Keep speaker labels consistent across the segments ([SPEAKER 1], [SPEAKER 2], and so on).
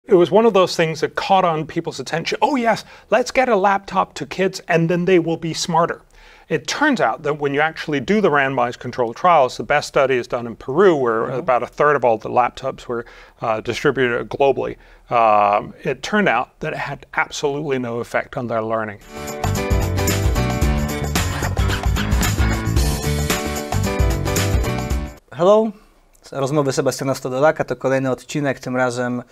[SPEAKER 1] it was one of those things that caught on people's attention. Oh yes, let's get a laptop to kids and then they will be smarter. It turns out that when you actually do the randomized controlled trials, the best study is done in Peru, where about a third of all the laptops were distributed globally. It turned out that it had absolutely no effect on their learning.
[SPEAKER 2] Hello, rozmowy Sebastiana Stodolaka to kolejny odcinek, tym razem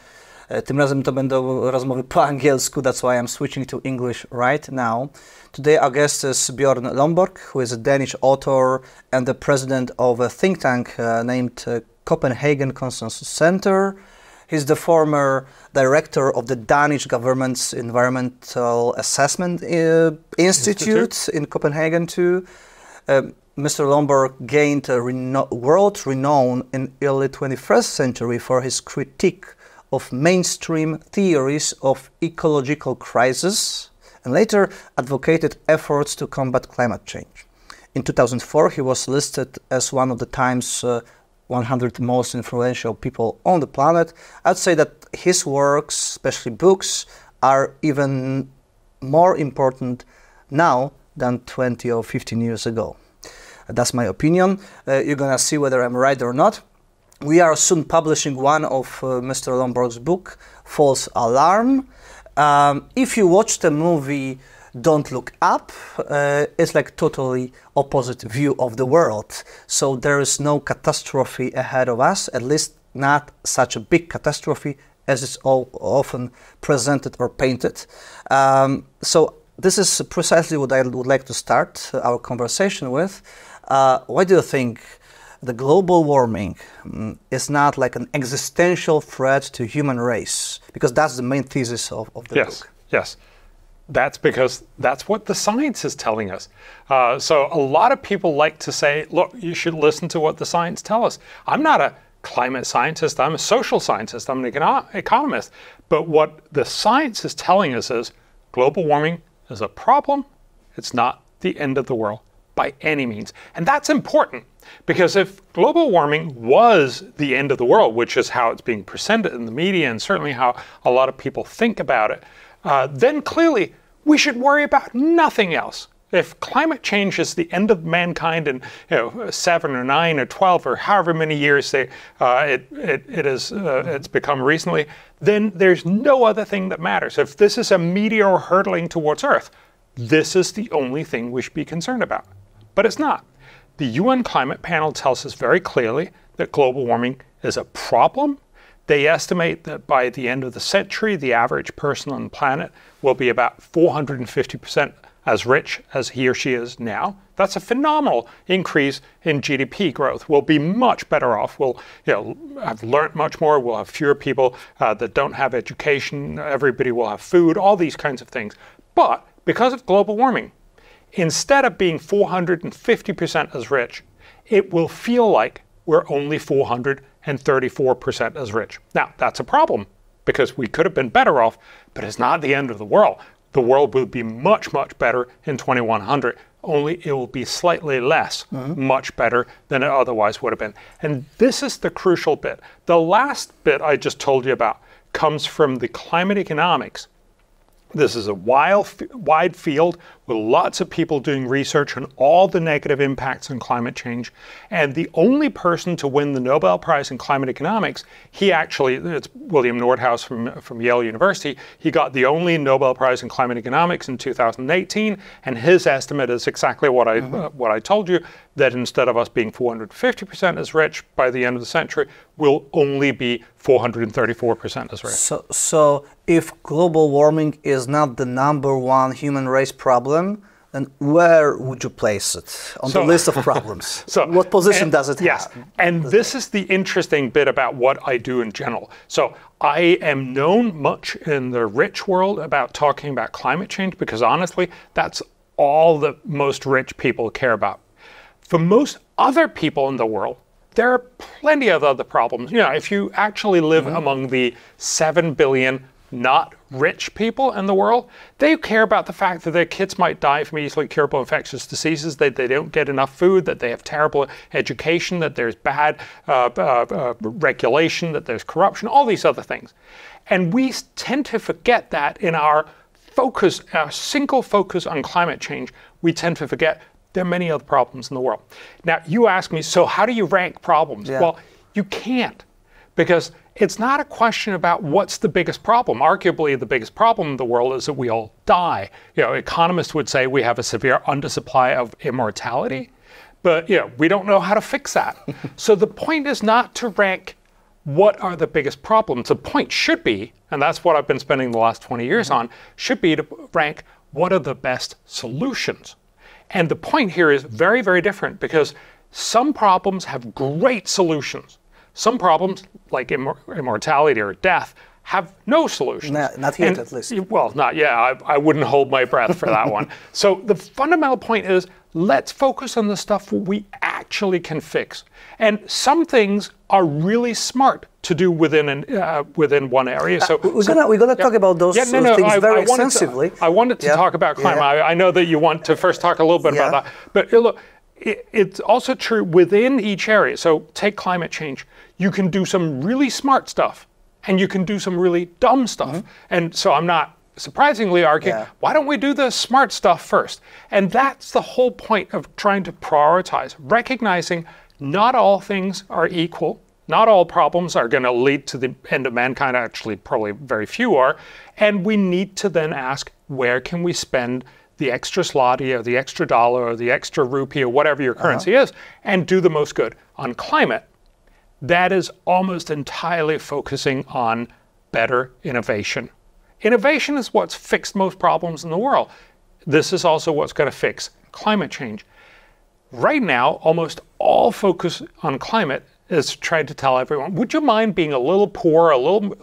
[SPEAKER 2] to będą rozmowy po angielsku, that's why I'm switching to English right now. Today our guest is Bjørn Lomborg, who is a Danish author and the president of a think tank named Copenhagen Consensus Center. He's the former director of the Danish government's Environmental Assessment Institute in Copenhagen too. Mr. Lomborg gained world renown in early 21st century for his critique of mainstream theories of ecological crisis, and later advocated efforts to combat climate change. In 2004, he was listed as one of the Times 100 most influential people on the planet. I'd say that his works, especially books, are even more important now than 20 or 15 years ago. That's my opinion. You're gonna see whether I'm right or not. We are soon publishing one of Mr. Lomborg's book, False Alarm. If you watch the movie Don't Look Up, it's like totally opposite view of the world. So there is no catastrophe ahead of us, at least not such a big catastrophe as it's often presented or painted. So this is precisely what I would like to start our conversation with. Why do you think the global warming is not like an existential threat to human race? Because that's the main thesis of the book.
[SPEAKER 1] Yes, that's because that's what the science is telling us. So a lot of people like to say, look, you should listen to what the science tells us. I'm not a climate scientist, I'm a social scientist, I'm an economist. But what the science is telling us is global warming is a problem. It's not the end of the world by any means. And that's important, because if global warming was the end of the world, which is how it's being presented in the media and certainly how a lot of people think about it, then clearly we should worry about nothing else. If climate change is the end of mankind in 7 or 9 or 12 or however many years it's become recently, then there's no other thing that matters. If this is a meteor hurtling towards Earth, this is the only thing we should be concerned about. But it's not. The UN climate panel tells us very clearly that global warming is a problem. They estimate that by the end of the century, the average person on the planet will be about 450% as rich as he or she is now. That's a phenomenal increase in GDP growth. We'll be much better off. We'll have learned much more. We'll have fewer people that don't have education. Everybody will have food, all these kinds of things. But because of global warming, instead of being 450% as rich, it will feel like we're only 434% as rich. Now, that's a problem, because we could have been better off, but it's not the end of the world. The world will be much, much better in 2100, only it will be slightly less, much better than it otherwise would have been. And this is the crucial bit. The last bit I just told you about comes from the climate economics. This is a wide field with lots of people doing research on all the negative impacts on climate change. And the only person to win the Nobel Prize in Climate Economics, it's William Nordhaus from Yale University. He got the only Nobel Prize in Climate Economics in 2018. And his estimate is exactly what I told you, that instead of us being 450% as rich by the end of the century, we'll only be 434% as rich.
[SPEAKER 2] So if global warming is not the #1 human race problem, then where would you place it on the list of problems? What position does it have?
[SPEAKER 1] And this is the interesting bit about what I do in general. So I am known much in the rich world about talking about climate change, because honestly, that's all that most rich people care about. For most other people in the world, there are plenty of other problems. If you actually live among the 7 billion not rich people in the world. They care about the fact that their kids might die from easily curable infectious diseases, that they don't get enough food, that they have terrible education, that there's bad regulation, that there's corruption, all these other things. And we tend to forget that in our focus, our single focus on climate change. We tend to forget there are many other problems in the world. Now, you ask me, so how do you rank problems?
[SPEAKER 2] Yeah.
[SPEAKER 1] Well, you can't, because it's not a question about what's the biggest problem. Arguably, the biggest problem in the world is that we all die. You know, economists would say we have a severe undersupply of immortality, but we don't know how to fix that. So the point is not to rank what are the biggest problems. The point should be, and that's what I've been spending the last 20 years on, should be to rank what are the best solutions. And the point here is very, very different, because some problems have great solutions. Some problems, like immortality or death, have no solutions.
[SPEAKER 2] Not yet, at least.
[SPEAKER 1] Well, not yet. I wouldn't hold my breath for that one. So the fundamental point is, let's focus on the stuff we actually can fix. And some things are really smart to do within one area. So
[SPEAKER 2] we're gonna talk about those things very extensively.
[SPEAKER 1] I wanted to talk about climate. I know that you want to first talk a little bit about that. But look, it's also true within each area. So take climate change. You can do some really smart stuff, and you can do some really dumb stuff. And so I'm not surprisingly arguing, why don't we do the smart stuff first? And that's the whole point of trying to prioritize, recognizing not all things are equal. Not all problems are going to lead to the end of mankind. Actually, probably very few are. And we need to then ask, where can we spend the extra zloty or the extra dollar or the extra rupee or whatever your currency is, and do the most good. On climate, that is almost entirely focusing on better innovation. Innovation is what's fixed most problems in the world. This is also what's going to fix climate change. Right now, almost all focus on climate is to try to tell everyone, would you mind being a little poor, a little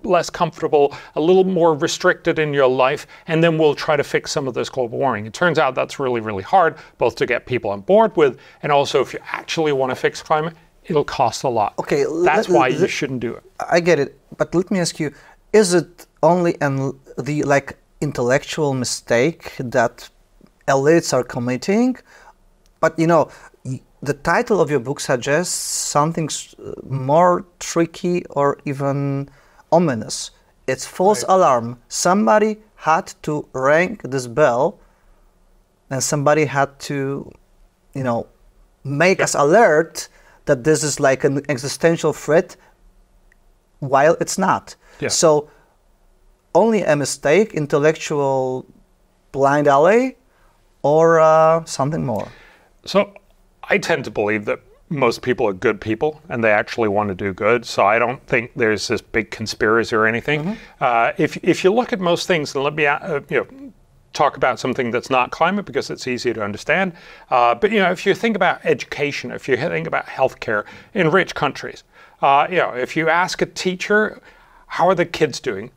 [SPEAKER 1] less comfortable, a little more restricted in your life, and then we'll try to fix some of this global warming. It turns out that's really, really hard, both to get people on board with, and also if you actually want to fix climate, it'll cost a lot.
[SPEAKER 2] Okay,
[SPEAKER 1] that's why you shouldn't do it.
[SPEAKER 2] I get it, but let me ask you, is it only the intellectual mistake that elites are committing? But the title of your book suggests something more tricky or even ominous. It's false alarm. Somebody had to ring this bell, and somebody had to, make us alert that this is like an existential threat, while it's not.
[SPEAKER 1] Yeah.
[SPEAKER 2] So, only a mistake, intellectual blind alley, or something more? So,
[SPEAKER 1] I tend to believe that most people are good people and they actually want to do good. So I don't think there's this big conspiracy or anything. If you look at most things, and let me talk about something that's not climate because it's easier to understand. But if you think about education, if you think about healthcare in rich countries, if you ask a teacher, how are the kids doing?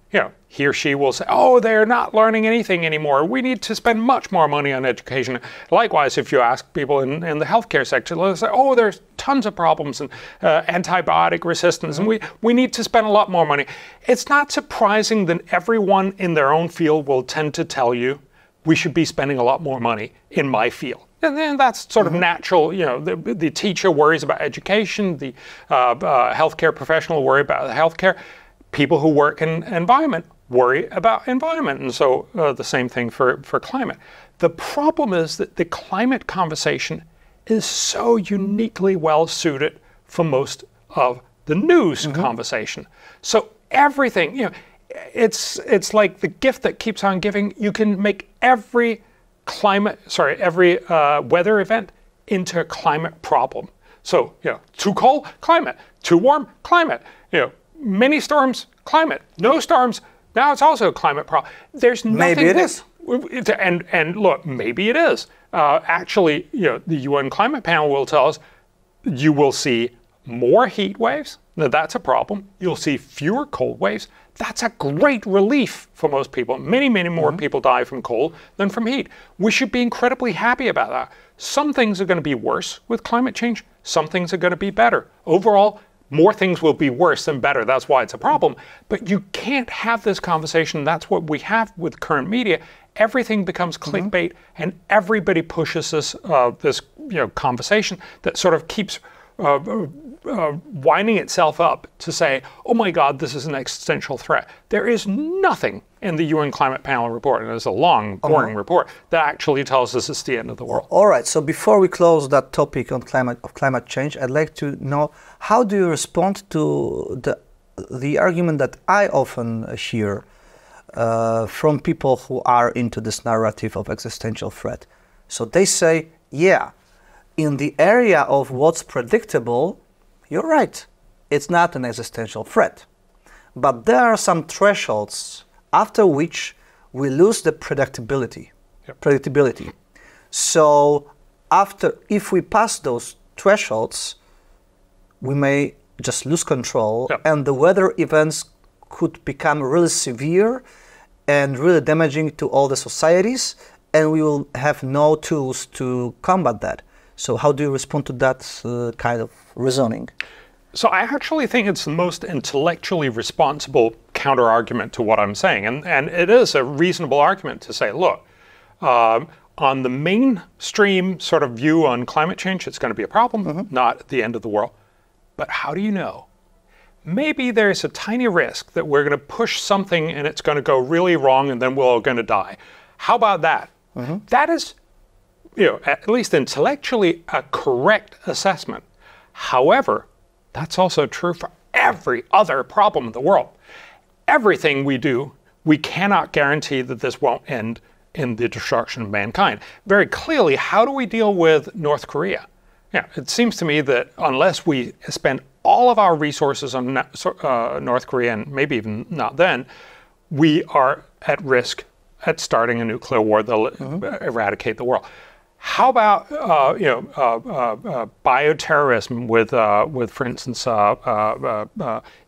[SPEAKER 1] He or she will say, oh, they're not learning anything anymore. We need to spend much more money on education. Likewise, if you ask people in the healthcare sector, they'll say, oh, there's tons of problems and antibiotic resistance, and we need to spend a lot more money. It's not surprising that everyone in their own field will tend to tell you, we should be spending a lot more money in my field. And then that's sort of natural. The teacher worries about education, the healthcare professional worry about healthcare. People who work in environment worry about environment, and so the same thing for climate. The problem is that the climate conversation is so uniquely well suited for most of the news conversation. So everything, it's like the gift that keeps on giving. You can make every weather event into a climate problem. So too cold, climate. Too warm, climate. Many storms, climate. No storms, now it's also a climate problem. There's nothing.
[SPEAKER 2] Maybe it is.
[SPEAKER 1] And look, maybe it is. Actually, the UN climate panel will tell us you will see more heat waves. Now that's a problem. You'll see fewer cold waves. That's a great relief for most people. Many, many more people die from cold than from heat. We should be incredibly happy about that. Some things are going to be worse with climate change. Some things are going to be better. Overall, more things will be worse than better. That's why it's a problem. But you can't have this conversation. That's what we have with current media. Everything becomes clickbait, and everybody pushes this conversation that sort of keeps winding itself up to say, oh my God, this is an existential threat. There is nothing in the UN Climate Panel report, and it's a long, boring report, that actually tells us it's the end of the world.
[SPEAKER 2] All right, so before we close that topic on climate change, I'd like to know, how do you respond to the argument that I often hear from people who are into this narrative of existential threat? So they say, yeah, in the area of what's predictable, you're right, it's not an existential threat. But there are some thresholds after which we lose the predictability. So if we pass those thresholds, we may just lose control, and the weather events could become really severe and really damaging to all the societies, and we will have no tools to combat that. So how do you respond to that kind of reasoning?
[SPEAKER 1] So I actually think it's the most intellectually responsible counter-argument to what I'm saying. And it is a reasonable argument to say, look, on the mainstream sort of view on climate change, it's going to be a problem, not the end of the world. But how do you know? Maybe there's a tiny risk that we're going to push something and it's going to go really wrong and then we're all going to die. How about that? That is, at least intellectually, a correct assessment. However, that's also true for every other problem in the world. Everything we do, we cannot guarantee that this won't end in the destruction of mankind. Very clearly, how do we deal with North Korea? It seems to me that unless we spend all of our resources on North Korea, and maybe even not then, we are at risk at starting a nuclear war that'll eradicate the world. How about bioterrorism with, for instance,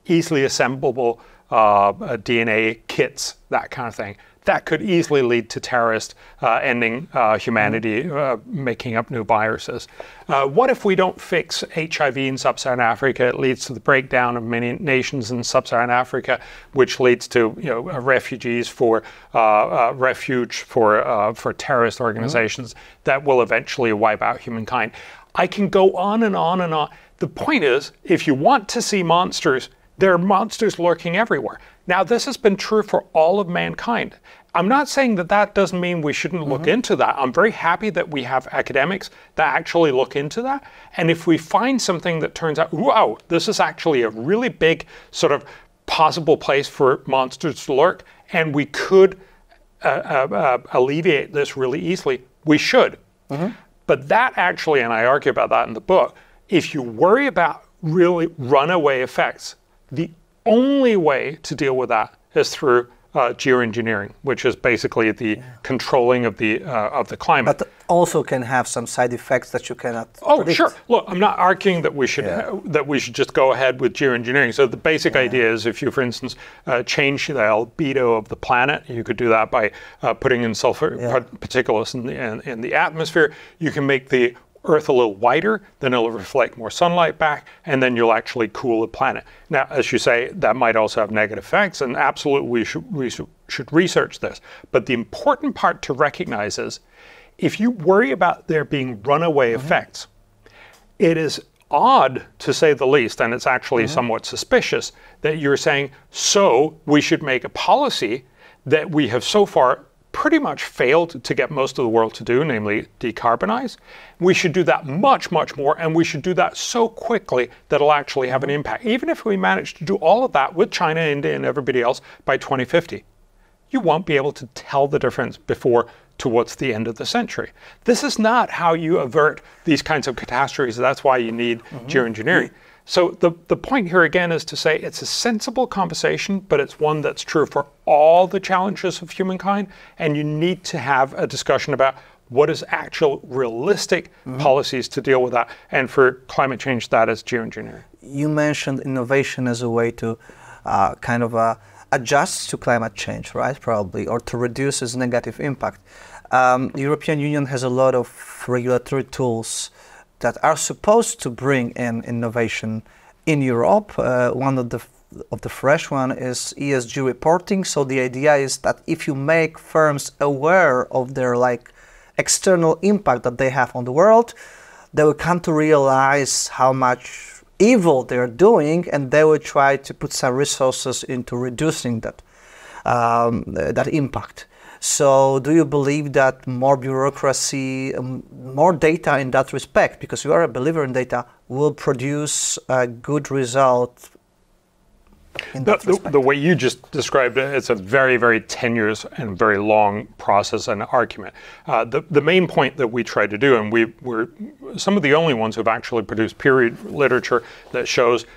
[SPEAKER 1] easily assemblable DNA kits, that kind of thing? That could easily lead to terrorists ending humanity, making up new viruses. What if we don't fix HIV in sub-Saharan Africa? It leads to the breakdown of many nations in sub-Saharan Africa, which leads to refugees for refuge for terrorist organizations that will eventually wipe out humankind. I can go on and on and on. The point is, if you want to see monsters, there are monsters lurking everywhere. Now, this has been true for all of mankind. I'm not saying that that doesn't mean we shouldn't look into that. I'm very happy that we have academics that actually look into that. And if we find something that turns out, wow, this is actually a really big sort of possible place for monsters to lurk, and we could alleviate this really easily, we should. But that actually, and I argue about that in the book, if you worry about really runaway effects, the only way to deal with that is through geoengineering, which is basically the controlling of the climate.
[SPEAKER 2] But also can have some side effects that you cannot predict.
[SPEAKER 1] Sure. Look, I'm not arguing that we should just go ahead with geoengineering. So the basic idea is, if you, for instance, change the albedo of the planet, you could do that by putting in sulfur particulates in the atmosphere. You can make the Earth a little whiter, then it'll reflect more sunlight back, and then you'll actually cool the planet. Now, as you say, that might also have negative effects, and absolutely we should research this. But the important part to recognize is, if you worry about there being runaway effects, it is odd, to say the least, and it's actually somewhat suspicious, that you're saying, so we should make a policy that we have so far pretty much failed to get most of the world to do, namely decarbonize. We should do that much, much more, and we should do that so quickly that it'll actually have an impact. Even if we manage to do all of that with China, India, and everybody else by 2050, you won't be able to tell the difference before towards the end of the century. This is not how you avert these kinds of catastrophes. That's why you need geoengineering. So the point here again is to say it's a sensible conversation, but it's one that's true for all the challenges of humankind, and you need to have a discussion about what is actual realistic policies to deal with that. And for climate change, that is geoengineering.
[SPEAKER 2] You mentioned innovation as a way to adjust to climate change, right? Probably, or to reduce its negative impact. The European Union has a lot of regulatory tools that are supposed to bring in innovation in Europe. One of the fresh one is ESG reporting. So the idea is that if you make firms aware of their external impact that they have on the world, they will come to realize how much evil they're doing, and they will try to put some resources into reducing that that impact. So do you believe that more bureaucracy, more data in that respect, because you are a believer in data, will produce a good result in that respect?
[SPEAKER 1] The way you just described it, it's a very, very tenuous and very long process and argument. The main point that we try to do, and we're some of the only ones who've actually produced peer-reviewed literature that shows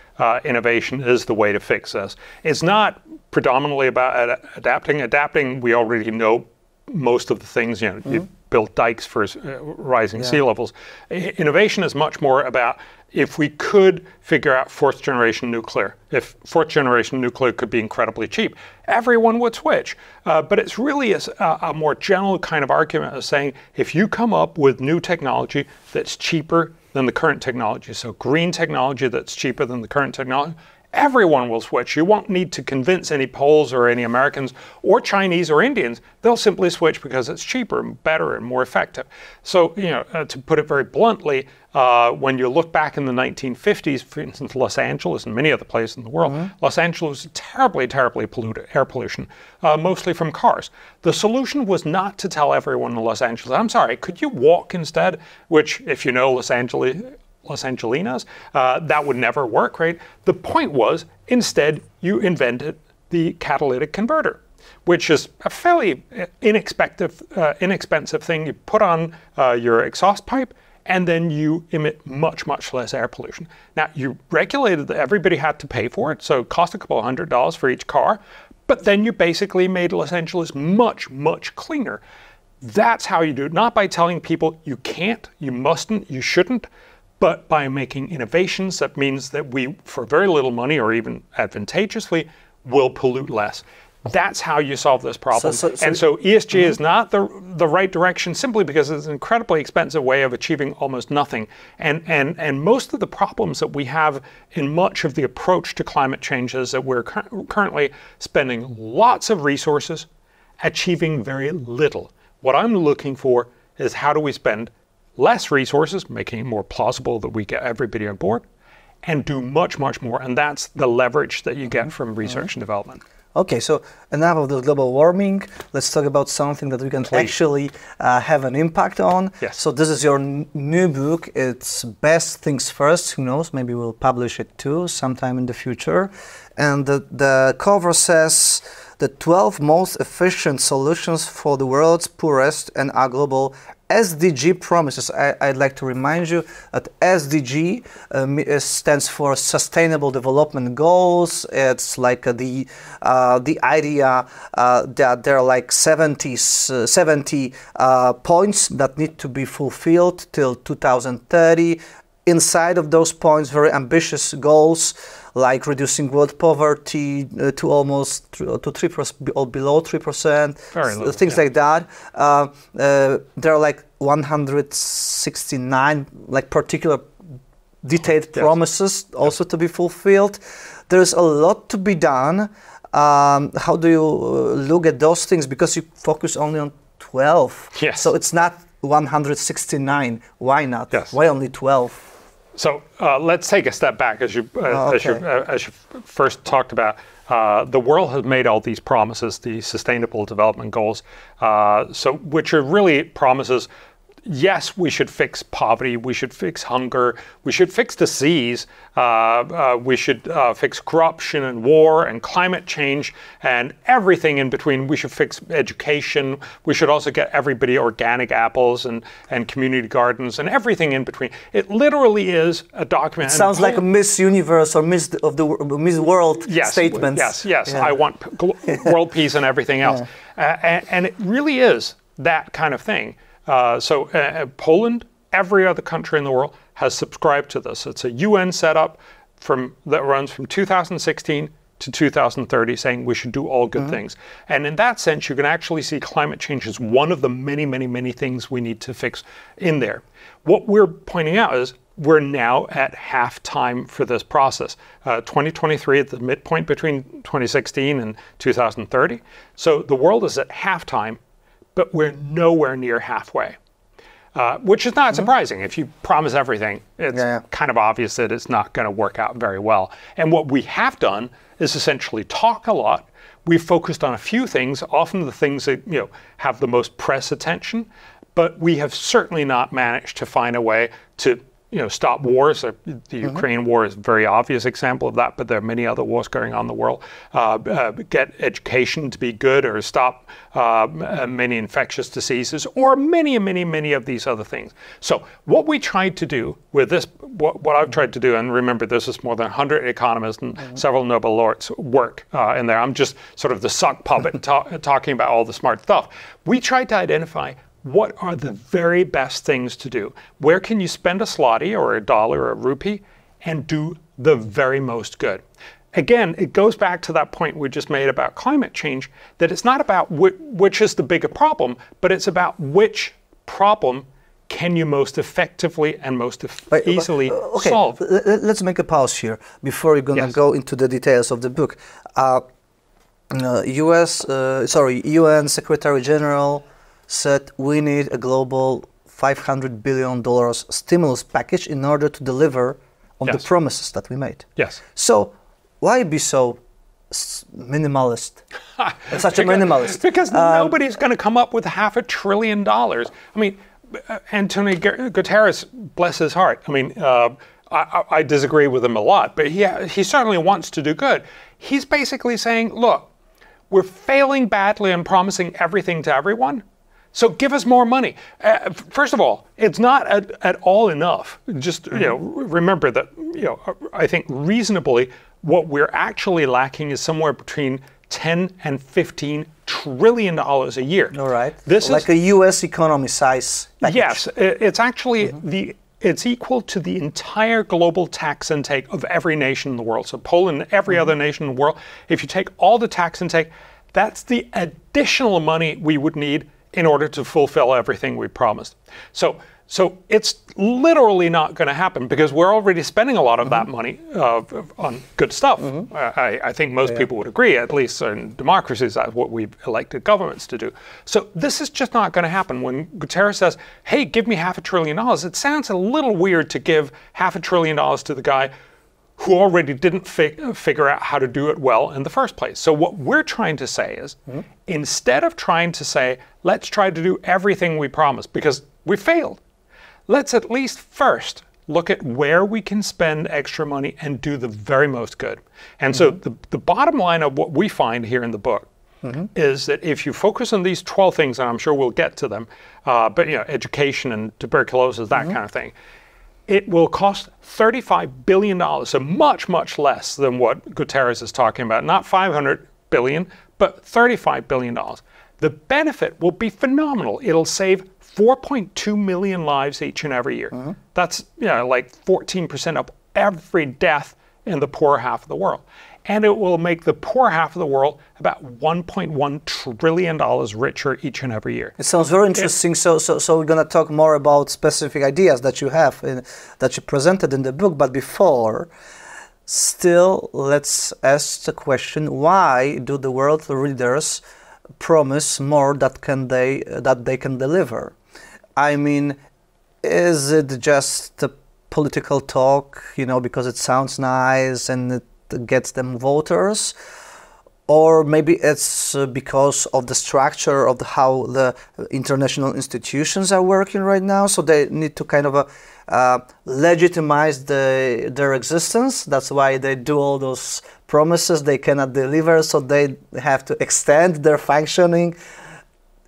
[SPEAKER 1] innovation is the way to fix this. It's not predominantly about adapting. Adapting, we already know most of the things. You build dikes for rising sea levels. Innovation is much more about if we could figure out fourth generation nuclear. If fourth generation nuclear could be incredibly cheap, everyone would switch. But it's really a more general kind of argument of saying if you come up with new technology that's cheaper than the current technology, so green technology that's cheaper than the current technology, everyone will switch. You won't need to convince any Poles or any Americans or Chinese or Indians. They'll simply switch because it's cheaper and better and more effective. So, to put it very bluntly, when you look back in the 1950s, for instance, Los Angeles and many other places in the world, Los Angeles was terribly, terribly polluted, air pollution, mostly from cars. The solution was not to tell everyone in Los Angeles, I'm sorry, could you walk instead? Which, if you know Los Angelinas, that would never work, right? The point was, instead, you invented the catalytic converter, which is a fairly inexpensive thing. You put on your exhaust pipe, and then you emit much, much less air pollution. Now, you regulated that everybody had to pay for it, so it cost a couple $100 for each car, but then you basically made Los Angeles much, much cleaner. That's how you do it, not by telling people you can't, you mustn't, you shouldn't, but by making innovations. That means that we, for very little money or even advantageously, will pollute less. That's how you solve this problem. So ESG is not the right direction simply because it's an incredibly expensive way of achieving almost nothing. And most of the problems that we have in much of the approach to climate change is that we're currently spending lots of resources, achieving very little. What I'm looking for is how do we spend less resources, making it more plausible that we get everybody on board, and do much, much more. And that's the leverage that you get from research and development.
[SPEAKER 2] Okay, so enough of the global warming. Let's talk about something that we can actually have an impact on.
[SPEAKER 1] Yes.
[SPEAKER 2] So this is your new book. It's Best Things First. Who knows, maybe we'll publish it too sometime in the future. And the cover says the 12 most efficient solutions for the world's poorest and our global SDG promises. I'd like to remind you that SDG stands for Sustainable Development Goals. It's like the idea that there are like 70 points that need to be fulfilled till 2030. Inside of those points, very ambitious goals like reducing world poverty to almost to 3% or below 3%, things like that. There are like 169 like particular detailed promises also to be fulfilled. There's a lot to be done. How do you look at those things? Because you focus only on 12.
[SPEAKER 1] Yes.
[SPEAKER 2] So it's not 169. Why not?
[SPEAKER 1] Yes.
[SPEAKER 2] Why only 12?
[SPEAKER 1] So let's take a step back, as you first talked about. The world has made all these promises, the Sustainable Development Goals, which are really promises. Yes, we should fix poverty, we should fix hunger, we should fix disease, we should fix corruption and war and climate change and everything in between. We should fix education, we should also get everybody organic apples and community gardens and everything in between. It literally is a document.
[SPEAKER 2] It sounds like a Miss Universe or Miss World statement.
[SPEAKER 1] Yes, yeah. I want world peace and everything else. And it really is that kind of thing. Poland, every other country in the world has subscribed to this. It's a UN setup that runs from 2016 to 2030 saying we should do all good things. And in that sense, you can actually see climate change as one of the many, many, many things we need to fix in there. What we're pointing out is we're now at halftime for this process. 2023 at the midpoint between 2016 and 2030. So the world is at halftime, but we're nowhere near halfway. Which is not surprising. If you promise everything, it's kind of obvious that it's not going to work out very well. And what we have done is essentially talk a lot. We've focused on a few things, often the things that have the most press attention, but we have certainly not managed to find a way to stop wars. The Ukraine war is a very obvious example of that, but there are many other wars going on in the world. Get education to be good, or stop many infectious diseases, or many of these other things. So what we tried to do with this, what I've tried to do, and remember this is more than 100 economists and several Nobel laureates work in there. I'm just sort of the sock puppet talking about all the smart stuff. We tried to identify what are the very best things to do? Where can you spend a zloty or a dollar or a rupee and do the very most good? Again, it goes back to that point we just made about climate change, that it's not about which is the bigger problem, but it's about which problem can you most effectively and most easily solve.
[SPEAKER 2] Let's make a pause here before you're going to go into the details of the book. UN Secretary General said we need a global $500 billion stimulus package in order to deliver on the promises that we made.
[SPEAKER 1] Yes.
[SPEAKER 2] So why be so minimalist? Such a minimalist?
[SPEAKER 1] Because nobody's going to come up with $500 billion. I mean, Antonio Guterres, bless his heart. I mean, I disagree with him a lot, but he certainly wants to do good. He's basically saying, look, we're failing badly on promising everything to everyone. So give us more money. First of all, it's not at all enough. Just remember that I think reasonably what we're actually lacking is somewhere between 10 and 15 trillion dollars a year.
[SPEAKER 2] All right. This is like a U.S. economy size package.
[SPEAKER 1] Yes, it's actually it's equal to the entire global tax intake of every nation in the world. So Poland and every other nation in the world. If you take all the tax intake, that's the additional money we would need in order to fulfill everything we promised. So it's literally not going to happen because we're already spending a lot of that money on good stuff. I think most people would agree, at least in democracies, that's what we've elected governments to do. So this is just not going to happen. When Guterres says, hey, give me $500 billion, it sounds a little weird to give $500 billion to the guy who already didn't figure out how to do it well in the first place. So what we're trying to say is, instead of trying to say, let's try to do everything we promised, because we failed, let's at least first look at where we can spend extra money and do the very most good. And so the bottom line of what we find here in the book is that if you focus on these 12 things, and I'm sure we'll get to them, but education and tuberculosis, that kind of thing, it will cost $35 billion, so much, much less than what Guterres is talking about. Not $500 billion, but $35 billion. The benefit will be phenomenal. It'll save 4.2 million lives each and every year. That's like 14% of every death in the poor half of the world. And it will make the poor half of the world about $1.1 trillion richer each and every year.
[SPEAKER 2] It sounds very interesting. So we're going to talk more about specific ideas that you have, that you presented in the book. But before, still, let's ask the question: why do the world leaders promise more that they can deliver? I mean, is it just a political talk, because it sounds nice and it gets them voters, or maybe it's because of the structure of how the international institutions are working right now, so they need to kind of legitimize their existence. That's why they do all those promises they cannot deliver, so they have to extend their functioning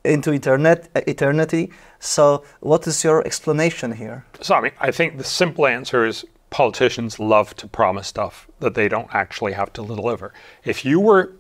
[SPEAKER 2] into eternity. So what is your explanation here?
[SPEAKER 1] So I think the simple answer is politicians love to promise stuff that they don't actually have to deliver. If you were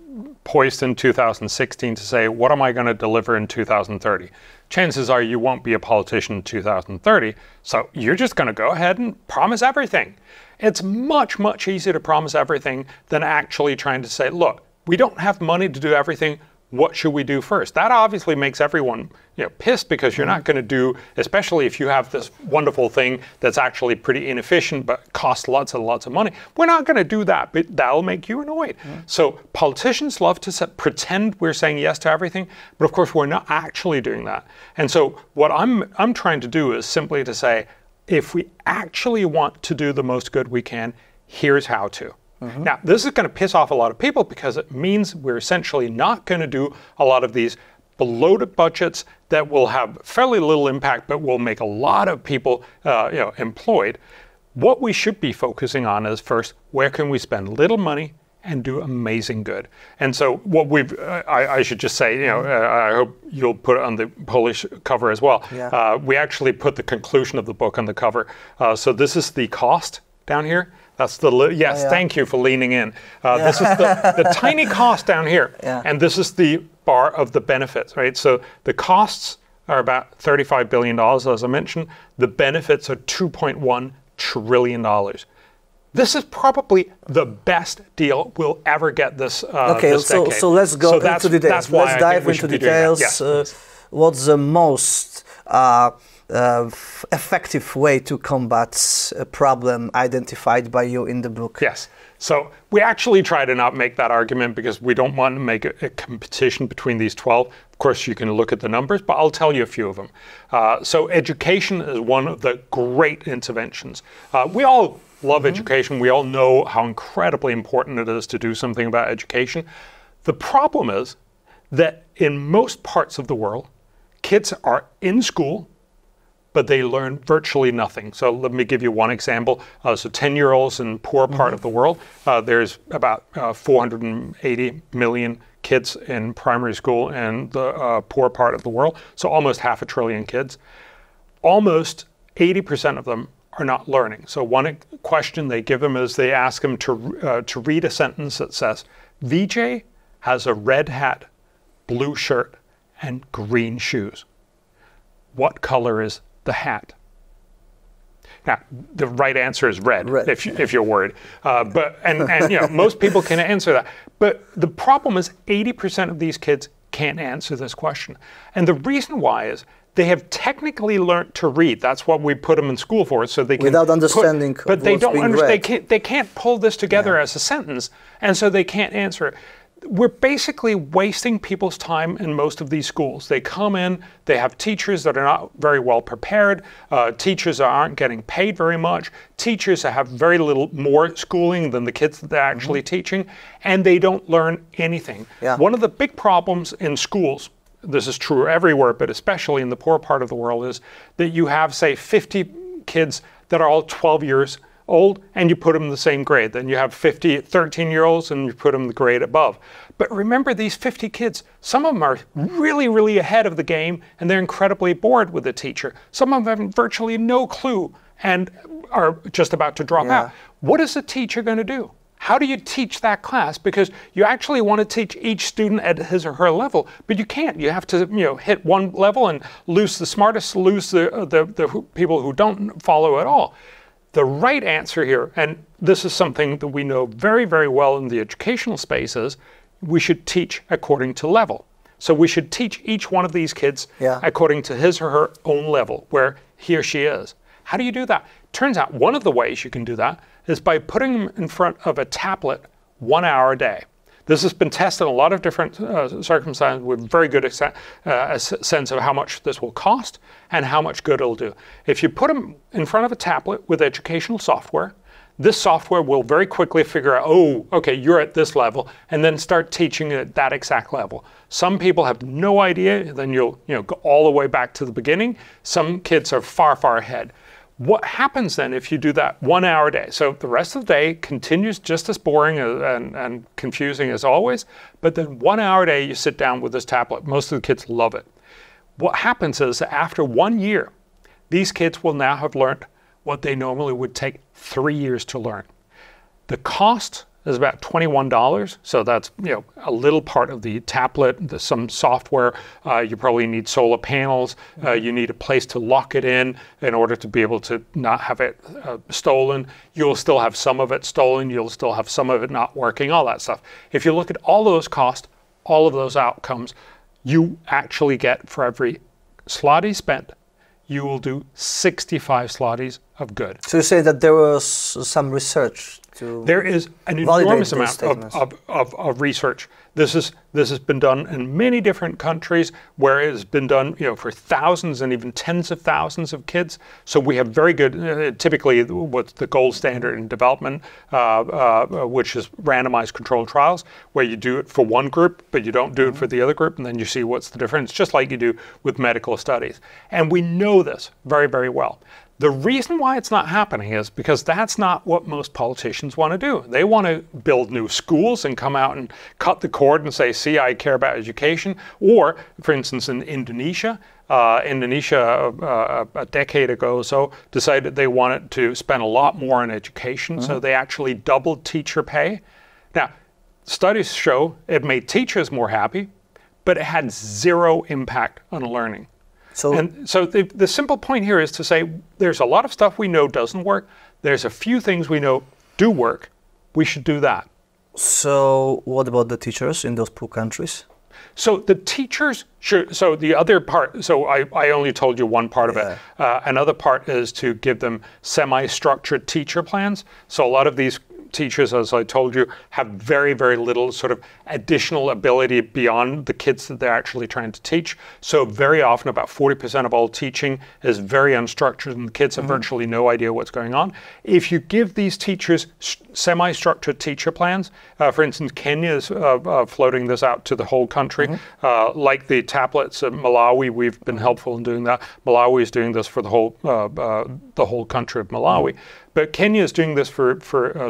[SPEAKER 1] poised in 2016 to say, what am I going to deliver in 2030? Chances are you won't be a politician in 2030, so you're just going to go ahead and promise everything. It's much, much easier to promise everything than actually trying to say, look, we don't have money to do everything. what should we do first? That obviously makes everyone pissed, because you're not going to do, especially if you have this wonderful thing that's actually pretty inefficient but costs lots and lots of money. We're not going to do that, but that'll make you annoyed. So politicians love to pretend we're saying yes to everything, but of course we're not actually doing that. And so what I'm trying to do is simply to say, if we actually want to do the most good we can, here's how to. Now, this is going to piss off a lot of people, because it means we're essentially not going to do a lot of these bloated budgets that will have fairly little impact, but will make a lot of people employed. What we should be focusing on is, first, where can we spend little money and do amazing good? And so what I should just say, I hope you'll put it on the Polish cover as well.
[SPEAKER 2] Yeah.
[SPEAKER 1] We actually put the conclusion of the book on the cover. So this is the cost down here. That's the, yes, thank you for leaning in. This is the tiny cost down here. And this is the bar of the benefits, right? So the costs are about $35 billion, as I mentioned. The benefits are $2.1 trillion. This is probably the best deal we'll ever get this this decade.
[SPEAKER 2] So let's go into details. Let's dive into details. What's the most effective way to combat a problem identified by you in the book?
[SPEAKER 1] Yes. So we actually try to not make that argument, because we don't want to make a competition between these 12. Of course, you can look at the numbers, but I'll tell you a few of them. So education is one of the great interventions. We all love education. We all know how incredibly important it is to do something about education. The problem is that in most parts of the world, kids are in school, but they learn virtually nothing. So let me give you one example. So 10-year-olds in poor part of the world, there's about 480 million kids in primary school in the poor part of the world, so almost 500 billion kids. Almost 80% of them are not learning. So one question they give them is, they ask them to read a sentence that says, Vijay has a red hat, blue shirt, and green shoes. What color is the hat? Now, the right answer is red. If you're worried. But most people can answer that. But the problem is 80% of these kids can't answer this question. And the reason why is they have technically learned to read. That's what we put them in school for, so they can
[SPEAKER 2] without understanding.
[SPEAKER 1] But they don't understand. They can't pull this together as a sentence, and so they can't answer it. We're basically wasting people's time in most of these schools. They come in, they have teachers that are not very well prepared, teachers that aren't getting paid very much, teachers that have very little more schooling than the kids that they're actually teaching, and they don't learn anything. One of the big problems in schools, this is true everywhere, but especially in the poor part of the world, is that you have, say, 50 kids that are all 12 years old, and you put them in the same grade. Then you have 50 13-year-olds, and you put them the grade above. But remember, these 50 kids, some of them are really, really ahead of the game, and they're incredibly bored with the teacher. Some of them have virtually no clue and are just about to drop out. What is the teacher going to do? How do you teach that class? Because you actually want to teach each student at his or her level, but you can't. You have to, hit one level and lose the smartest, lose the people who don't follow at all. The right answer here, and this is something that we know very, very well in the educational space, is we should teach according to level. So we should teach each one of these kids according to his or her own level, where he or she is. How do you do that? Turns out one of the ways you can do that is by putting them in front of a tablet 1 hour a day. This has been tested in a lot of different circumstances with very good sense of how much this will cost and how much good it'll do. If you put them in front of a tablet with educational software, this software will very quickly figure out, oh, okay, you're at this level, and then start teaching at that exact level. Some people have no idea, then you'll go all the way back to the beginning. Some kids are far, far ahead. What happens then if you do that 1 hour a day? So the rest of the day continues just as boring and confusing as always, but then 1 hour a day you sit down with this tablet. Most of the kids love it. What happens is that after 1 year, these kids will now have learned what they normally would take 3 years to learn. The cost is about $21, so that's a little part of the tablet, some software. You probably need solar panels. You need a place to lock it in order to be able to not have it stolen. You'll still have some of it stolen. You'll still have some of it not working, all that stuff. If you look at all those costs, all of those outcomes, you actually get, for every zloty spent, you will do 65 zlotys of good.
[SPEAKER 2] So you say that there was some research to
[SPEAKER 1] There is an enormous amount of research. This has been done in many different countries where it has been done, for thousands and even tens of thousands of kids. So we have very good, typically what's the gold standard in development, which is randomized controlled trials, where you do it for one group, but you don't do it for the other group, and then you see what's the difference, just like you do with medical studies. And we know this very, very well. The reason why it's not happening is because that's not what most politicians want to do. They want to build new schools and come out and cut the cord and say, see, I care about education. Or, for instance, in Indonesia, a decade ago or so decided they wanted to spend a lot more on education, so they actually doubled teacher pay. Now, studies show it made teachers more happy, but it had zero impact on learning. So the simple point here is to say there's a lot of stuff we know doesn't work. There's a few things we know do work. We should do that.
[SPEAKER 2] So what about the teachers in those poor countries?
[SPEAKER 1] So the teachers should, so the other part, so I only told you one part of it. Another part is to give them semi-structured teacher plans. So a lot of these teachers, as I told you, have very, very little sort of additional ability beyond the kids that they're actually trying to teach. So very often about 40% of all teaching is very unstructured and the kids have virtually no idea what's going on. If you give these teachers semi-structured teacher plans, for instance, Kenya is floating this out to the whole country, like the tablets of Malawi, we've been helpful in doing that. Malawi is doing this for the whole country of Malawi. But Kenya is doing this for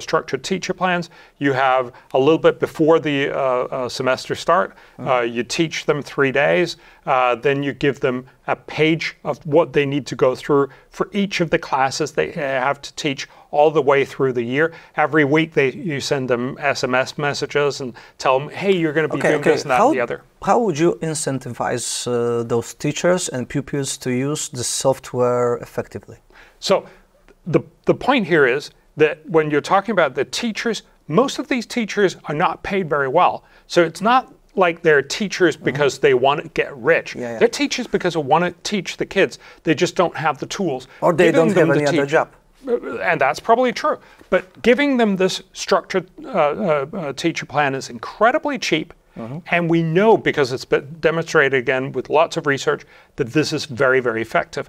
[SPEAKER 1] structured teacher plans. You have a little bit before the semester start. You teach them 3 days. Then you give them a page of what they need to go through for each of the classes they have to teach all the way through the year. Every week you send them SMS messages and tell them, hey, you're going to be doing this and that and the other.
[SPEAKER 2] How would you incentivize those teachers and pupils to use the software effectively?
[SPEAKER 1] So the point here is that when you're talking about the teachers, most of these teachers are not paid very well. So it's not like they're teachers because they want to get rich. They're teachers because they want to teach the kids. They just don't have the tools.
[SPEAKER 2] Or they don't have any other job.
[SPEAKER 1] And that's probably true. But giving them this structured teacher plan is incredibly cheap. And we know, because it's been demonstrated again with lots of research, that this is very, very effective.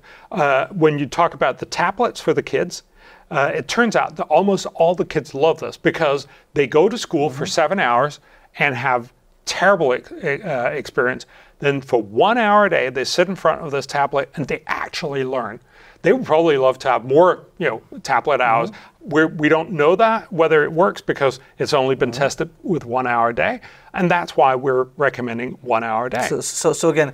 [SPEAKER 1] When you talk about the tablets for the kids, it turns out that almost all the kids love this because they go to school for 7 hours and have terrible experience. Then for 1 hour a day, they sit in front of this tablet and they actually learn. They would probably love to have more, tablet hours. We don't know that, whether it works, because it's only been tested with 1 hour a day. And that's why we're recommending 1 hour a day.
[SPEAKER 2] So again,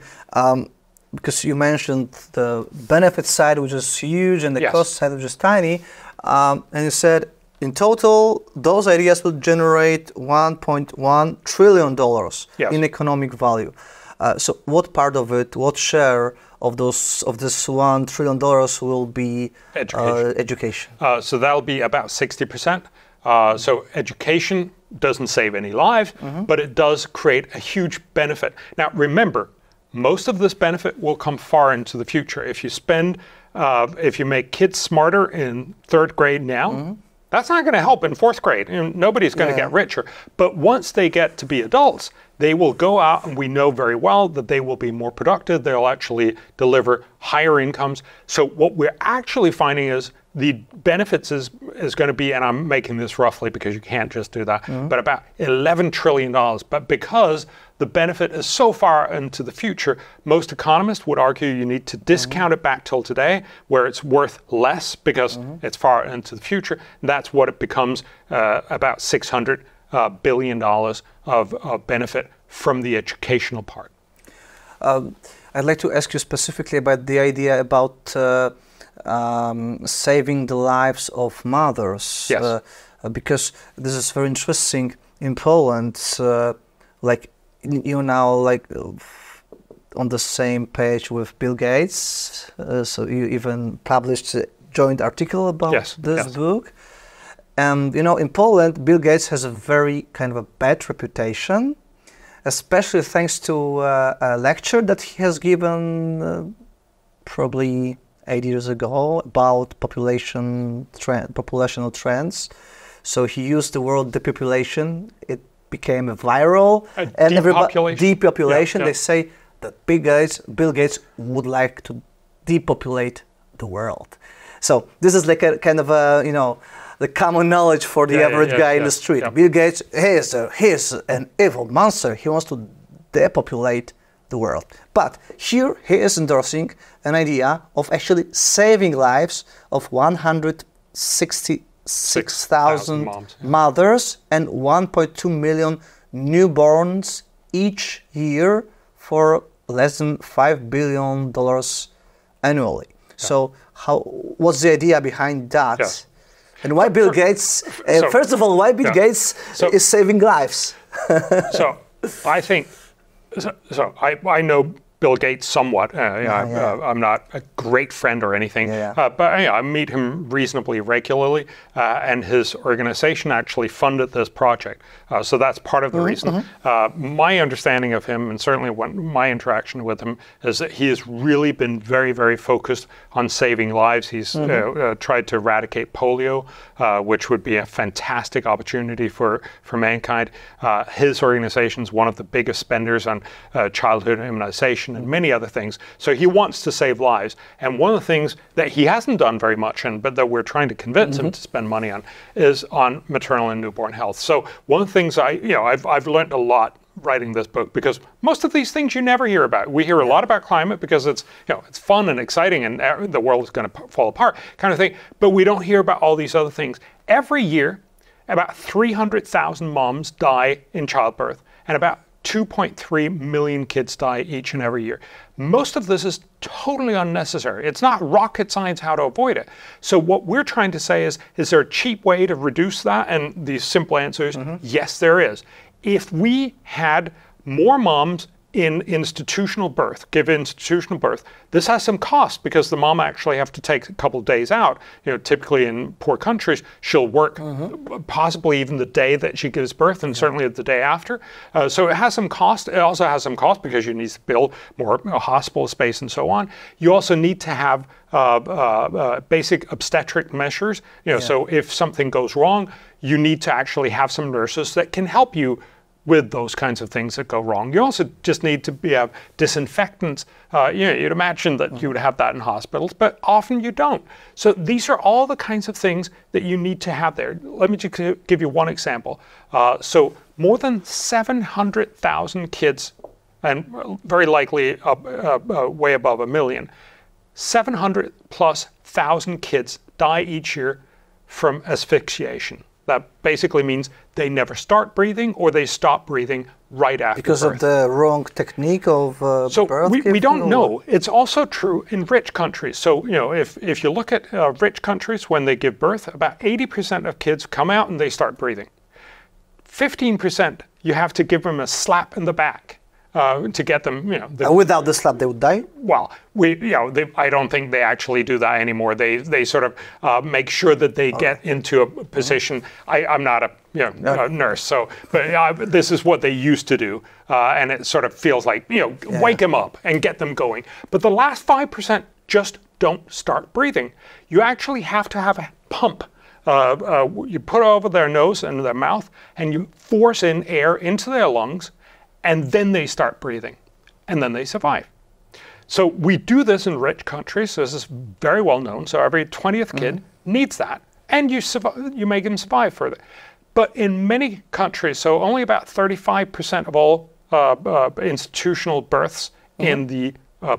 [SPEAKER 2] because you mentioned the benefit side, which is huge, and the cost side, which is tiny, and you said, in total, those ideas will generate $1.1 trillion in economic value. So what part of it, what share of this $1 trillion will be education?
[SPEAKER 1] So that'll be about 60%. So education doesn't save any lives, but it does create a huge benefit. Now remember, most of this benefit will come far into the future. If you make kids smarter in 3rd grade now, that's not going to help in 4th grade. Nobody's going to get richer. But once they get to be adults, they will go out, and we know very well that they will be more productive. They'll actually deliver higher incomes. So what we're actually finding is the benefits is going to be, and I'm making this roughly because you can't just do that, but about $11 trillion. But because the benefit is so far into the future, most economists would argue you need to discount it back till today, where it's worth less because it's far into the future. That's what it becomes, about $600 billion of benefit from the educational part.
[SPEAKER 2] I'd like to ask you specifically about the idea about saving the lives of mothers, because this is very interesting. In Poland, like you're now on the same page with Bill Gates, so you even published a joint article about this book. And in Poland, Bill Gates has a very kind of a bad reputation especially thanks to a lecture that he has given probably 8 years ago about populational trends. So he used the word depopulation. It became viral, and everybody depopulation. They say that Bill Gates would like to depopulate the world. So this is like a kind of a, you know, the common knowledge for the average guy in the street. Bill Gates, he's an evil monster. He wants to depopulate the world. But here he is endorsing an idea of actually saving lives of 166,000 mothers and 1.2 million newborns each year for less than $5 billion annually. So what's the idea behind that? And why Bill Gates, first of all, why Bill Gates is saving lives?
[SPEAKER 1] So I think, I know Bill Gates somewhat. I'm not a great friend or anything, but I meet him reasonably regularly, and his organization actually funded this project. So that's part of the reason. My understanding of him, and certainly my interaction with him, is that he has really been very, very focused on saving lives. He's tried to eradicate polio, which would be a fantastic opportunity for mankind. His organization is one of the biggest spenders on childhood immunization and many other things. So he wants to save lives. And one of the things that he hasn't done very much in, but that we're trying to convince him to spend money on, is on maternal and newborn health. So one of the things I've learned a lot writing this book, because most of these things you never hear about. We hear a lot about climate because it's, it's fun and exciting and the world is going to fall apart kind of thing, but we don't hear about all these other things. Every year, about 300,000 moms die in childbirth, and about 2.3 million kids die each and every year. Most of this is totally unnecessary. It's not rocket science how to avoid it. So what we're trying to say is there a cheap way to reduce that? And the simple answer is yes, there is. If we had more moms in institutional birth, give institutional birth, this has some cost because the mom actually have to take a couple of days out. Typically in poor countries, she'll work possibly even the day that she gives birth, and certainly the day after. So it has some cost. It also has some cost because you need to build more hospital space and so on. You also need to have basic obstetric measures. So if something goes wrong, you need to actually have some nurses that can help you with those kinds of things that go wrong. You also just need to have disinfectants. You'd imagine that you would have that in hospitals, but often you don't. So these are all the kinds of things that you need to have there. Let me just give you one example. So more than 700,000 kids, and very likely way above 1 million, 700,000+ kids die each year from asphyxiation. That basically means they never start breathing or they stop breathing right after
[SPEAKER 2] because
[SPEAKER 1] birth.
[SPEAKER 2] Of the wrong technique of birth.
[SPEAKER 1] So we don't know. It's also true in rich countries. So if you look at rich countries, when they give birth, about 80% of kids come out and they start breathing. 15% you have to give them a slap in the back to get them,
[SPEAKER 2] without the slap, they would die?
[SPEAKER 1] Well, I don't think they actually do that anymore. They sort of make sure that they get into a position. I'm not a nurse, but this is what they used to do, and it sort of feels like wake them up and get them going. But the last 5% just don't start breathing. You actually have to have a pump. You put it over their nose and their mouth, and you force in air into their lungs. And then they start breathing, and then they survive. So we do this in rich countries. So this is very well known. So every 20th kid needs that, and you make them survive further. But in many countries, so only about 35% of all institutional births in the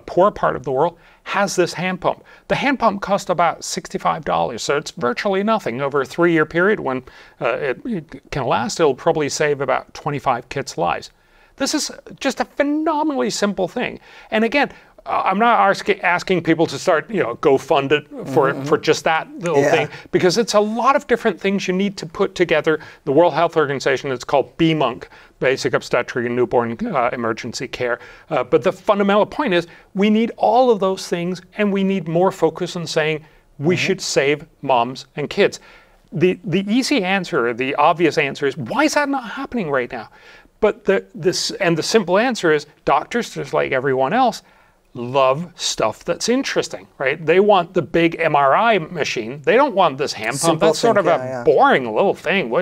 [SPEAKER 1] poor part of the world has this hand pump. The hand pump costs about $65, so it's virtually nothing. Over a 3-year period, when it can last, it'll probably save about 25 kids' lives. This is just a phenomenally simple thing. And again, I'm not asking people to start, go fund it for just that little thing, because it's a lot of different things you need to put together. The World Health Organization, it's called BMUNC, Basic Obstetric and Newborn Emergency Care. But the fundamental point is we need all of those things, and we need more focus on saying we should save moms and kids. The easy answer, the obvious answer is, why is that not happening right now? But the simple answer is doctors, just like everyone else, love stuff that's interesting, right? They want the big MRI machine. They don't want this hand pump. That's sort of a boring little thing.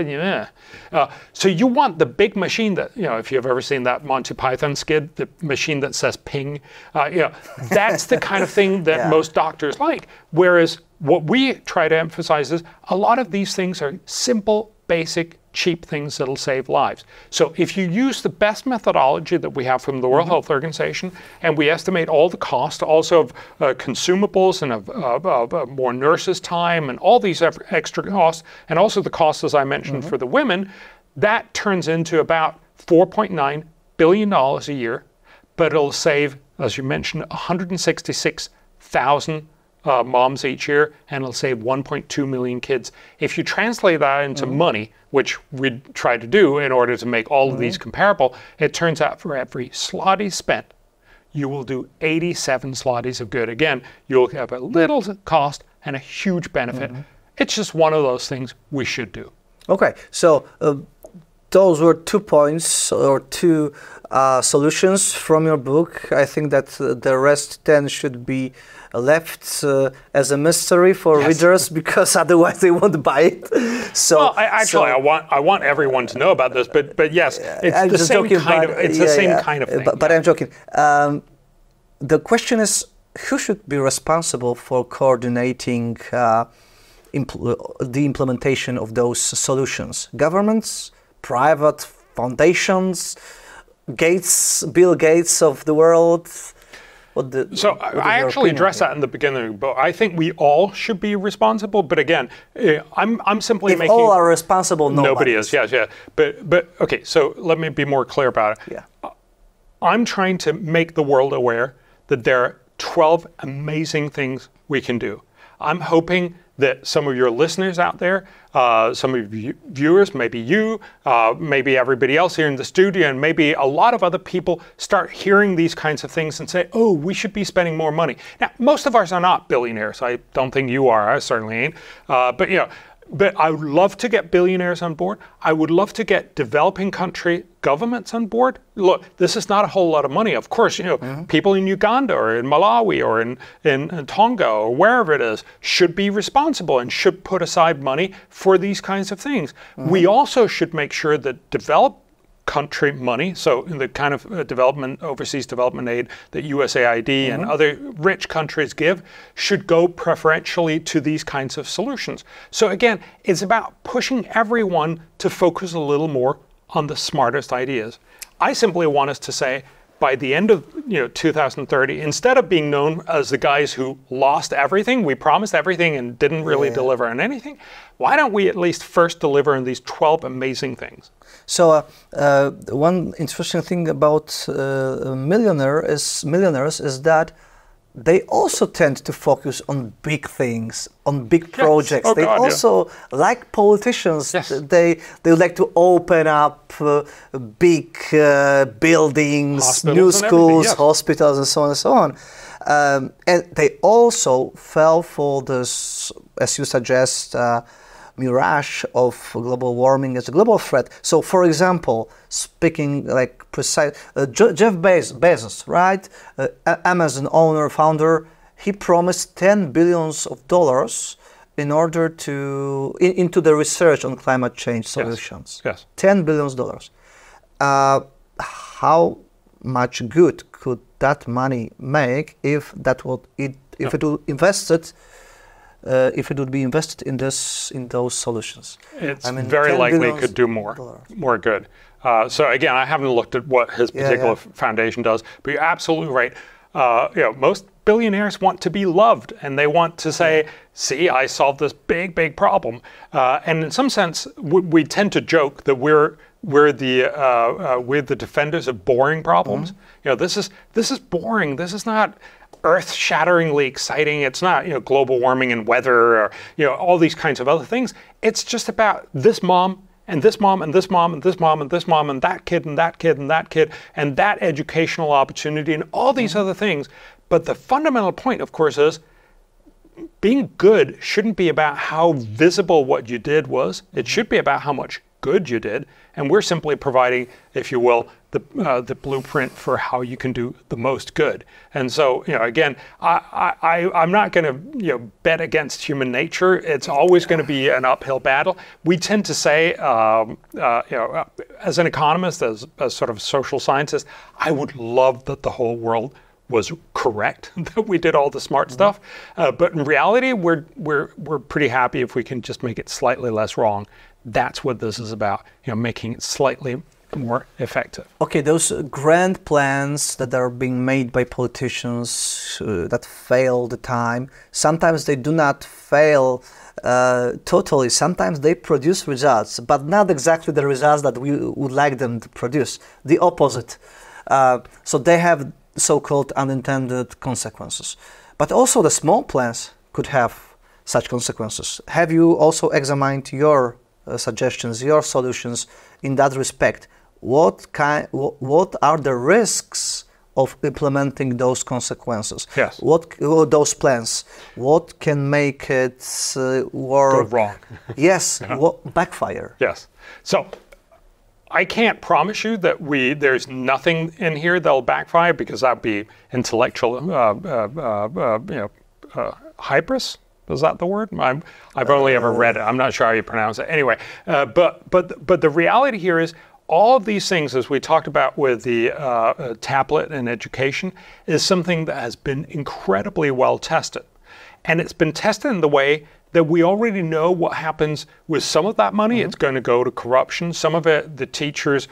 [SPEAKER 1] So you want the big machine that, if you've ever seen that Monty Python skit, the machine that says ping, that's the kind of thing that most doctors like. Whereas what we try to emphasize is a lot of these things are simple, basic, cheap things that'll save lives. So if you use the best methodology that we have from the World Health Organization, and we estimate all the cost also of consumables and of more nurses' time and all these extra costs, and also the costs, as I mentioned, for the women, that turns into about $4.9 billion a year, but it'll save, as you mentioned, 166,000 moms each year, and it'll save 1.2 million kids. If you translate that into money, which we try to do in order to make all of these comparable, it turns out for every zloty spent, you will do 87 zlotys of good. Again, you'll have a little cost and a huge benefit. It's just one of those things we should do.
[SPEAKER 2] Okay, so those were 2 points or 2 solutions from your book. I think that the rest 10 should be left as a mystery for readers, because otherwise they won't buy it. So,
[SPEAKER 1] well, I want everyone to know about this, but yes, it's the same kind of thing.
[SPEAKER 2] But I'm joking. The question is, who should be responsible for coordinating the implementation of those solutions? Governments, private foundations, Bill Gates of the world?
[SPEAKER 1] I actually addressed that in the beginning, but I think we all should be responsible. But again, I'm simply making...
[SPEAKER 2] If all are responsible,
[SPEAKER 1] nobody is. Yeah. But okay, so let me be more clear about it.
[SPEAKER 2] Yeah.
[SPEAKER 1] I'm trying to make the world aware that there are 12 amazing things we can do. I'm hoping that some of your listeners out there, some of you viewers, maybe you, maybe everybody else here in the studio, and maybe a lot of other people start hearing these kinds of things and say, oh, we should be spending more money. Now, most of us are not billionaires. I don't think you are. I certainly ain't. But I would love to get billionaires on board. I would love to get developing country governments on board. Look, this is not a whole lot of money. Of course, people in Uganda or in Malawi or in Tonga or wherever it is should be responsible and should put aside money for these kinds of things. We also should make sure that developed country money, so in the kind of overseas development aid that USAID and other rich countries give, should go preferentially to these kinds of solutions. So again, it's about pushing everyone to focus a little more on the smartest ideas. I simply want us to say, by the end of 2030, instead of being known as the guys who lost everything, we promised everything and didn't really deliver on anything, why don't we at least first deliver on these 12 amazing things?
[SPEAKER 2] So one interesting thing about millionaires is that they also tend to focus on big things, on big projects.
[SPEAKER 1] Oh,
[SPEAKER 2] they
[SPEAKER 1] God,
[SPEAKER 2] also, like politicians,
[SPEAKER 1] Yes.
[SPEAKER 2] they like to open up big buildings,
[SPEAKER 1] Hospitals
[SPEAKER 2] new
[SPEAKER 1] and
[SPEAKER 2] schools,
[SPEAKER 1] everything, yes.
[SPEAKER 2] hospitals, and so on and so on. And they also fell for this, as you suggest, mirage of global warming as a global threat. So, for example, speaking like precise, Jeff Bezos, right, Amazon owner, founder, he promised $10 billion in order to into the research on climate change solutions.
[SPEAKER 1] Yes.
[SPEAKER 2] $10 billion. How much good could that money make if it would be invested in those solutions?
[SPEAKER 1] It's very likely could do more good. So again, I haven't looked at what his particular foundation does, but you're absolutely right. Most billionaires want to be loved, and they want to say, "See, I solved this big problem." And in some sense, we tend to joke that we're the defenders of boring problems. This is boring. This is not earth-shatteringly exciting. It's not global warming and weather or all these kinds of other things. It's just about this mom and this mom and this mom and this mom and this mom and that kid and that kid and that kid and that educational opportunity and all these other things. But the fundamental point, of course, is being good shouldn't be about how visible what you did was. It should be about how much good you did, and we're simply providing, if you will, the blueprint for how you can do the most good. And so, again, I'm not going to bet against human nature. It's always going to be an uphill battle. We tend to say, as an economist, as sort of a social scientist, I would love that the whole world was correct, that we did all the smart stuff. But in reality, we're pretty happy if we can just make it slightly less wrong. That's what this is about, making it slightly more effective. Okay,
[SPEAKER 2] those grand plans that are being made by politicians that fail all the time, sometimes they do not fail totally. Sometimes they produce results, but not exactly the results that we would like them to produce. The opposite. So they have so-called unintended consequences. But also the small plans could have such consequences. Have you also examined your suggestions, your solutions in that respect? What are the risks of implementing those consequences?
[SPEAKER 1] Yes.
[SPEAKER 2] What those plans? What can make it work?
[SPEAKER 1] Go wrong.
[SPEAKER 2] Yes. Backfire.
[SPEAKER 1] Yes. So I can't promise you that there's nothing in here that'll backfire, because that'd be intellectual hybris. Is that the word? I've only ever read it. I'm not sure how you pronounce it. Anyway, but the reality here is all of these things, as we talked about with the tablet and education, is something that has been incredibly well tested. And it's been tested in the way that we already know what happens with some of that money. It's going to go to corruption. Some of it, the teachers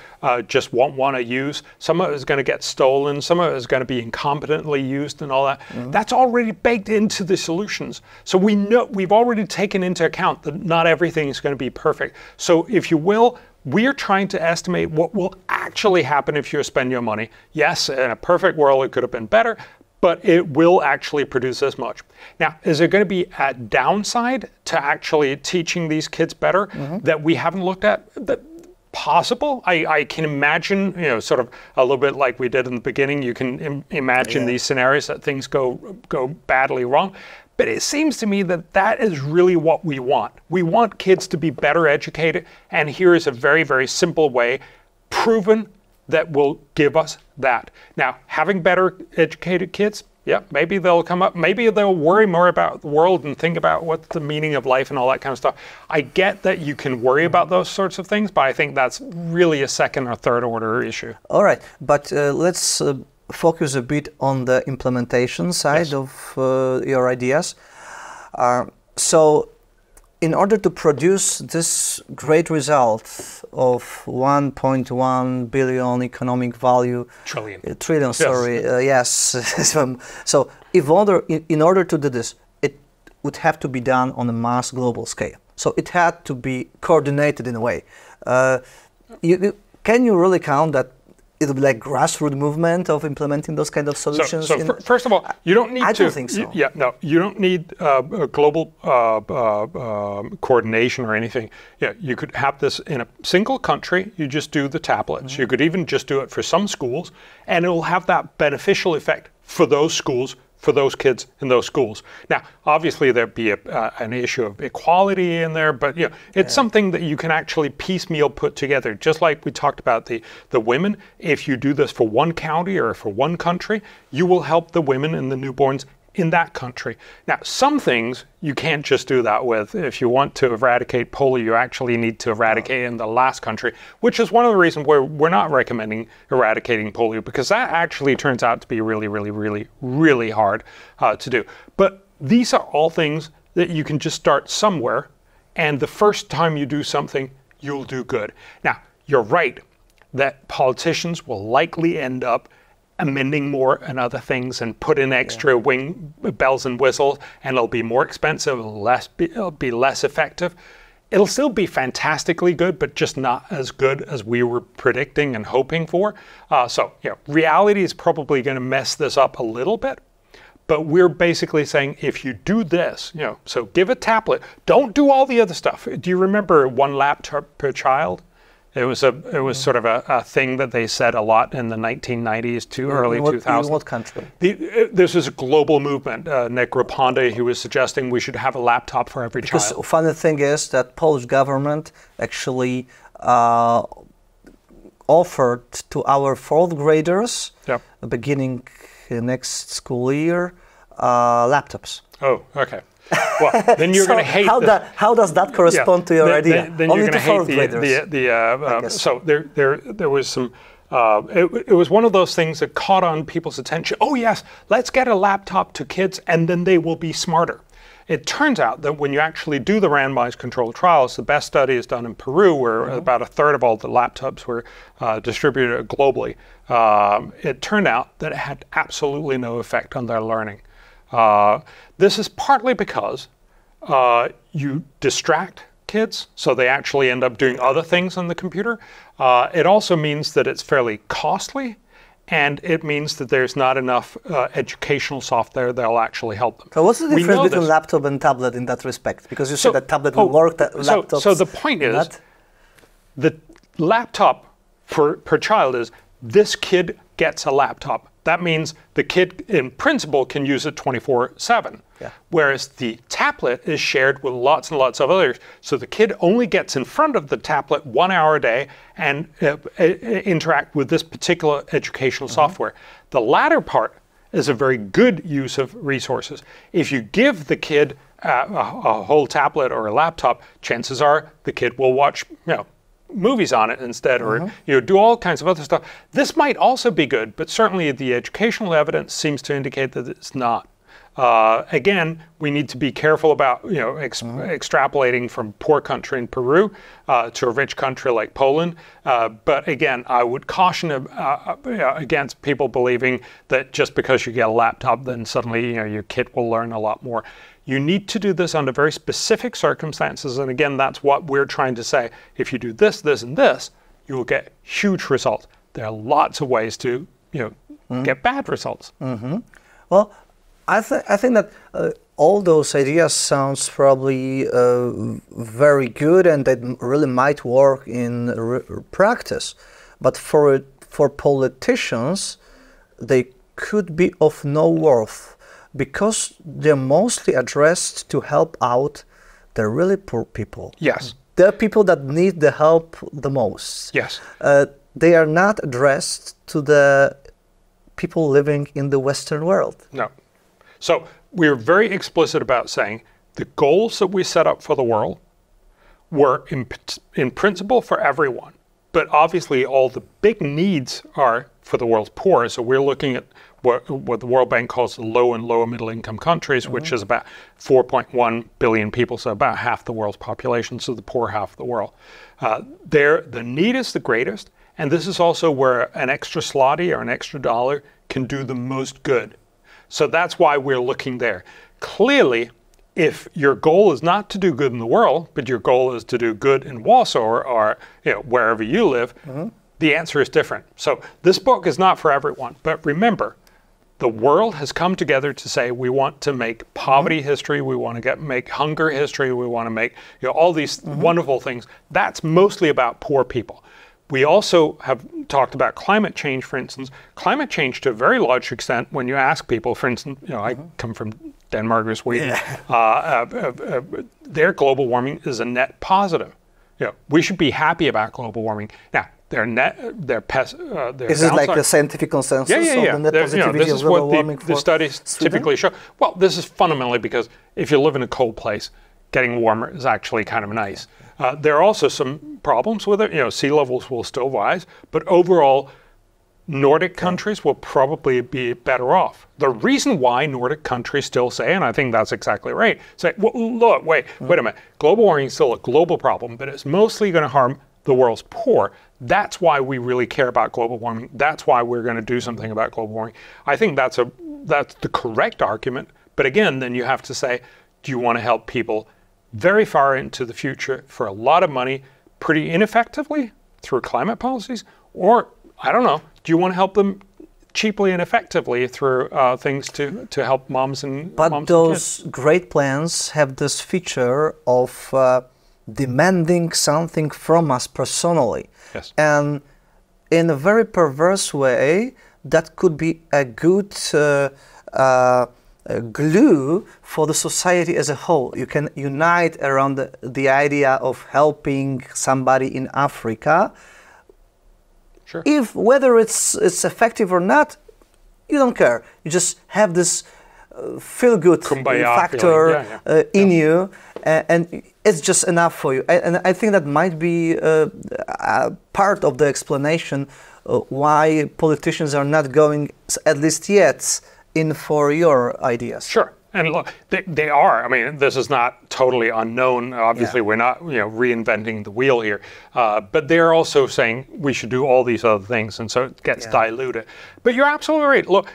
[SPEAKER 1] just won't want to use. Some of it is going to get stolen. Some of it is going to be incompetently used and all that. That's already baked into the solutions. So we know, we've already taken into account that not everything is going to be perfect. So if you will, we're trying to estimate what will actually happen if you spend your money. Yes, in a perfect world, it could have been better, but it will actually produce this much. Now, is there going to be a downside to actually teaching these kids better that we haven't looked at? Possible. I can imagine, sort of a little bit like we did in the beginning, you can imagine these scenarios that things go badly wrong. But it seems to me that that is really what we want. We want kids to be better educated, and here is a very, very simple way, proven, that will give us that. Now, having better educated kids, yeah, maybe they'll come up, maybe they'll worry more about the world and think about what's the meaning of life and all that kind of stuff. I get that you can worry about those sorts of things, but I think that's really a second or third order issue.
[SPEAKER 2] All right, but let's focus a bit on the implementation side of your ideas. So in order to produce this great result of 1.1 billion economic value, trillion, sorry, yes. So in order to do this, it would have to be done on a mass global scale. So it had to be coordinated in a way. Can you really count that it'll be like grassroots movement of implementing those kind of solutions?
[SPEAKER 1] So first of all, you don't need
[SPEAKER 2] I don't think so.
[SPEAKER 1] You don't need a global coordination or anything. Yeah, you could have this in a single country. You just do the tablets. You could even just do it for some schools, and it will have that beneficial effect for those schools, for those kids in those schools. Now, obviously, there'd be an issue of equality in there, but it's something that you can actually piecemeal put together. Just like we talked about the women, if you do this for one county or for one country, you will help the women and the newborns in that country. Now, some things you can't just do that with. If you want to eradicate polio, you actually need to eradicate in the last country, which is one of the reasons where we're not recommending eradicating polio, because that actually turns out to be really, really, really, really hard to do. But these are all things that you can just start somewhere, and the first time you do something, you'll do good. Now, you're right that politicians will likely end up amending more and other things and put in extra bells and whistles, and it'll be more expensive, it'll be less effective. It'll still be fantastically good, but just not as good as we were predicting and hoping for. So reality is probably going to mess this up a little bit, but we're basically saying if you do this, so give a tablet, don't do all the other stuff. Do you remember one laptop per child? It was sort of a thing that they said a lot in the 1990s to early 2000s.
[SPEAKER 2] In what country?
[SPEAKER 1] This is a global movement. Nick Raponda, he was suggesting we should have a laptop for every child.
[SPEAKER 2] Because funny thing is that Polish government actually offered to our 4th graders,
[SPEAKER 1] Yep.
[SPEAKER 2] beginning next school year, laptops.
[SPEAKER 1] Oh, okay. Well, then you're going to hate
[SPEAKER 2] how does that correspond to your idea?
[SPEAKER 1] Then
[SPEAKER 2] Only
[SPEAKER 1] you're
[SPEAKER 2] to
[SPEAKER 1] going to
[SPEAKER 2] 4th
[SPEAKER 1] hate
[SPEAKER 2] graders.
[SPEAKER 1] so there was some. It was one of those things that caught on people's attention. Oh yes, let's get a laptop to kids, and then they will be smarter. It turns out that when you actually do the randomized controlled trials, the best study is done in Peru, where about a third of all the laptops were distributed globally. It turned out that it had absolutely no effect on their learning. This is partly because you distract kids, so they actually end up doing other things on the computer. It also means that it's fairly costly, and it means that there's not enough educational software that'll actually help them.
[SPEAKER 2] So what's the difference between laptop and tablet in that respect? Because you said that tablet will work, laptops
[SPEAKER 1] so the point is, the laptop per child is, this kid gets a laptop. That means the kid, in principle, can use it 24/7.
[SPEAKER 2] Yeah.
[SPEAKER 1] Whereas the tablet is shared with lots and lots of others. So the kid only gets in front of the tablet 1 hour a day and interact with this particular educational software. The latter part is a very good use of resources. If you give the kid a whole tablet or a laptop, chances are the kid will watch, movies on it instead, or do all kinds of other stuff. This might also be good, but certainly the educational evidence seems to indicate that it's not. Again, we need to be careful about extrapolating from poor country in Peru to a rich country like Poland. But again, I would caution against people believing that just because you get a laptop, then suddenly your kid will learn a lot more. You need to do this under very specific circumstances, and again, that's what we're trying to say. If you do this, this, and this, you will get huge results. There are lots of ways to get bad results.
[SPEAKER 2] Well, I think that all those ideas sounds probably very good, and that really might work in practice. But for politicians, they could be of no worth, because they're mostly addressed to help out the really poor people.
[SPEAKER 1] Yes.
[SPEAKER 2] The people that need the help the most.
[SPEAKER 1] Yes.
[SPEAKER 2] They are not addressed to the people living in the Western world.
[SPEAKER 1] No. So we're very explicit about saying the goals that we set up for the world were in principle for everyone, but obviously all the big needs are for the world's poor. So we're looking at what the World Bank calls the low and lower middle income countries, which is about 4.1 billion people, so about half the world's population, so the poor half of the world. The need is the greatest, and this is also where an extra zloty or an extra dollar can do the most good. So that's why we're looking there. Clearly, if your goal is not to do good in the world, but your goal is to do good in Warsaw or wherever you live, the answer is different. So this book is not for everyone, but remember, the world has come together to say we want to make poverty history, we want to make hunger history, we want to make all these wonderful things. That's mostly about poor people. We also have talked about climate change, for instance. Climate change, to a very large extent, when you ask people, for instance, I come from Denmark or Sweden, their global warming is a net positive. We should be happy about global warming. Now,
[SPEAKER 2] is it like the scientific consensus on the net positivity of global warming?
[SPEAKER 1] The studies typically show. Well, this is fundamentally because if you live in a cold place, getting warmer is actually kind of nice. There are also some problems with it. Sea levels will still rise, but overall, Nordic countries will probably be better off. The reason why Nordic countries still say, and I think that's exactly right, say, well, look, wait a minute, global warming is still a global problem, but it's mostly going to harm the world's poor. That's why we really care about global warming. That's why we're going to do something about global warming. I think that's the correct argument. But again, then you have to say, do you want to help people very far into the future for a lot of money, pretty ineffectively through climate policies? Or, I don't know, do you want to help them cheaply and effectively through things to help moms and
[SPEAKER 2] But
[SPEAKER 1] moms
[SPEAKER 2] those
[SPEAKER 1] and kids?
[SPEAKER 2] great plans have this feature of demanding something from us personally.
[SPEAKER 1] Yes.
[SPEAKER 2] And in a very perverse way, that could be a good glue for the society as a whole. You can unite around the idea of helping somebody in Africa.
[SPEAKER 1] Sure.
[SPEAKER 2] If whether it's effective or not, you don't care. You just have this feel-good factor in you, and it's just enough for you. And I think that might be a part of the explanation why politicians are not going, at least yet, in for your ideas.
[SPEAKER 1] Sure. And look, they are. I mean, this is not totally unknown. Obviously, we're not reinventing the wheel here. But they're also saying we should do all these other things, and so it gets diluted. But you're absolutely right. Look,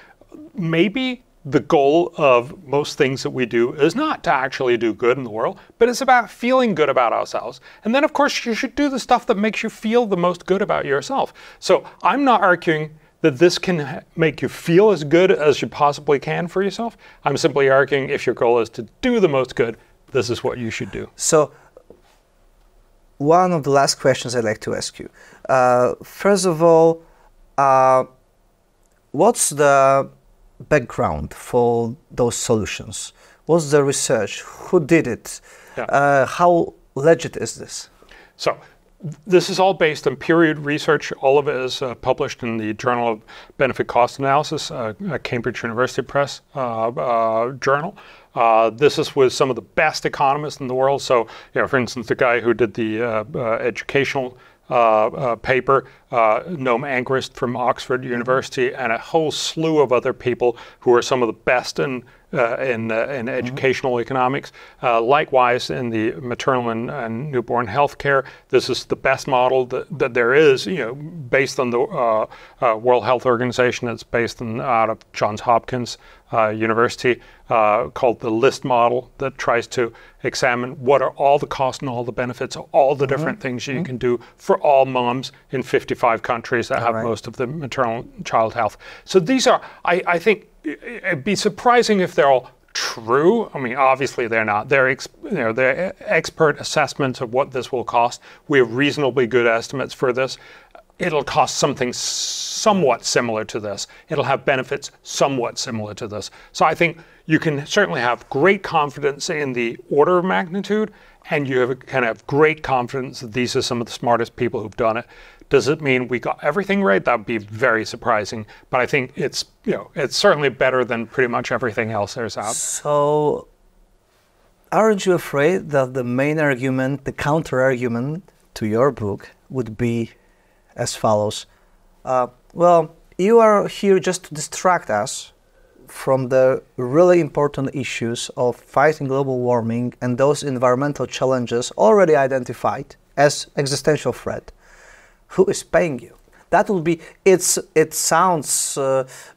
[SPEAKER 1] maybe the goal of most things that we do is not to actually do good in the world, but it's about feeling good about ourselves. And then, of course, you should do the stuff that makes you feel the most good about yourself. So I'm not arguing that this can make you feel as good as you possibly can for yourself. I'm simply arguing if your goal is to do the most good, this is what you should do.
[SPEAKER 2] So one of the last questions I'd like to ask you. First of all, what's the background for those solutions? What's the research? Who did it? How legit is this?
[SPEAKER 1] So this is all based on peer-reviewed research. All of it is published in the Journal of Benefit Cost Analysis, a Cambridge University Press journal. This is with some of the best economists in the world. So, for instance, the guy who did the educational paper, Noam Angrist from Oxford University, and a whole slew of other people who are some of the best in educational economics. Likewise, in the maternal and newborn health care, this is the best model that there is, based on the World Health Organization. It's based out of Johns Hopkins University, called the LIST model, that tries to examine what are all the costs and all the benefits of all the different things you can do for all moms in 55 countries that have most of the maternal child health. So these are, I think, it'd be surprising if they're all true. I mean, obviously they're not. They're expert assessments of what this will cost. We have reasonably good estimates for this. It'll cost something somewhat similar to this. It'll have benefits somewhat similar to this. So I think you can certainly have great confidence in the order of magnitude, and you can have great confidence that these are some of the smartest people who've done it. Does it mean we got everything right? That would be very surprising. But I think it's certainly better than pretty much everything else there's out.
[SPEAKER 2] So aren't you afraid that the main argument, the counter-argument to your book would be as follows? Well, you are here just to distract us from the really important issues of fighting global warming and those environmental challenges already identified as existential threat. Who is paying you? That will be, it sounds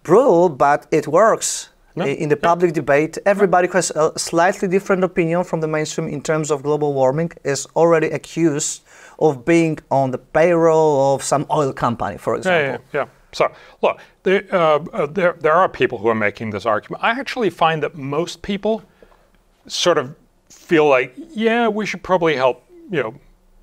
[SPEAKER 2] brutal, but it works. In the public debate. Everybody who has a slightly different opinion from the mainstream in terms of global warming is already accused of being on the payroll of some oil company, for example.
[SPEAKER 1] Yeah. So, look, there are people who are making this argument. I actually find that most people sort of feel like, yeah, we should probably help,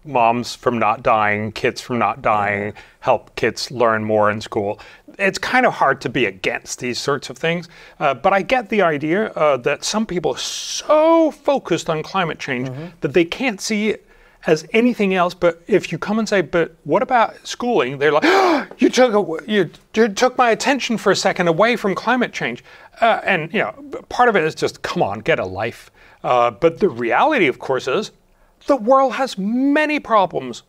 [SPEAKER 1] moms from not dying, kids from not dying, help kids learn more in school. It's kind of hard to be against these sorts of things, but I get the idea that some people are so focused on climate change that they can't see it as anything else. But if you come and say, but what about schooling? They're like, oh, you took my attention for a second away from climate change. And part of it is just, come on, get a life. But the reality, of course, is the world has many problems.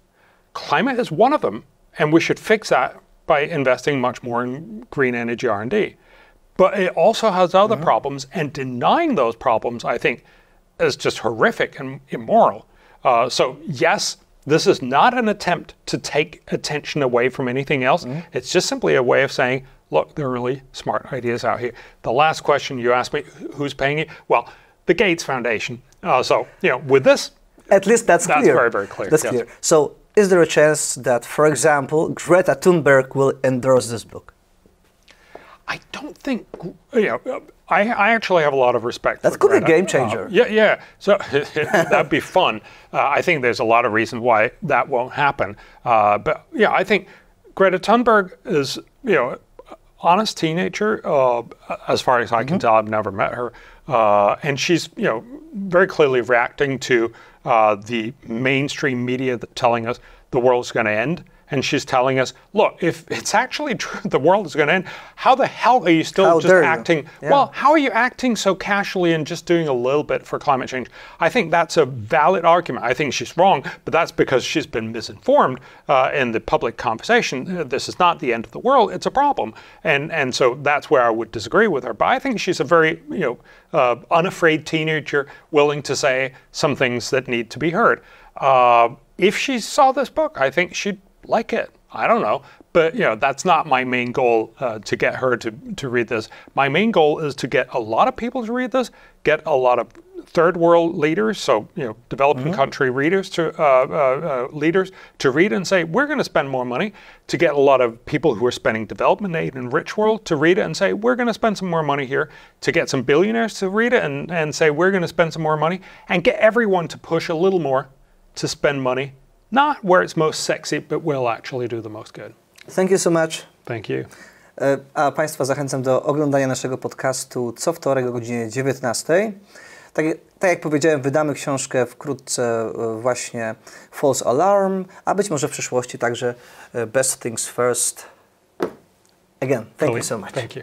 [SPEAKER 1] Climate is one of them, and we should fix that by investing much more in green energy R&D. But it also has other problems, and denying those problems, I think, is just horrific and immoral. So yes, this is not an attempt to take attention away from anything else. It's just simply a way of saying, look, there are really smart ideas out here. The last question you asked me, who's paying it? Well, the Gates Foundation. So, with this,
[SPEAKER 2] at least that's clear.
[SPEAKER 1] That's very, very clear.
[SPEAKER 2] That's clear. So is there a chance that, for example, Greta Thunberg will endorse this book?
[SPEAKER 1] I don't think, I actually have a lot of respect for Greta.
[SPEAKER 2] That could be a game changer.
[SPEAKER 1] Yeah. So that'd be fun. I think there's a lot of reasons why that won't happen. But yeah, I think Greta Thunberg is, honest teenager, as far as I can tell. I've never met her. And she's, very clearly reacting to the mainstream media telling us the world's going to end. And she's telling us, look, if it's actually true the world is going to end, how the hell are you still just acting? Yeah. Well, how are you acting so casually and just doing a little bit for climate change? I think that's a valid argument. I think she's wrong, but that's because she's been misinformed in the public conversation. This is not the end of the world. It's a problem. And so that's where I would disagree with her. But I think she's a very, unafraid teenager willing to say some things that need to be heard. If she saw this book, I think she'd like it. I don't know. But, that's not my main goal to get her to read this. My main goal is to get a lot of people to read this, get a lot of third world leaders, so, developing country readers leaders to read and say, we're going to spend more money, to get a lot of people who are spending development aid in rich world to read it and say, we're going to spend some more money here, to get some billionaires to read it and say, we're going to spend some more money, and get everyone to push a little more to spend money. Not where it's most sexy, but will actually do the most good.
[SPEAKER 2] Thank you so much.
[SPEAKER 1] Thank you.
[SPEAKER 2] A Państwa zachęcam do oglądania naszego podcastu co wtorek o godzinie 19. Tak jak powiedziałem, wydamy książkę wkrótce właśnie False Alarm, a być może w przyszłości także Best Things First. Again, thank you so much.
[SPEAKER 1] Thank you.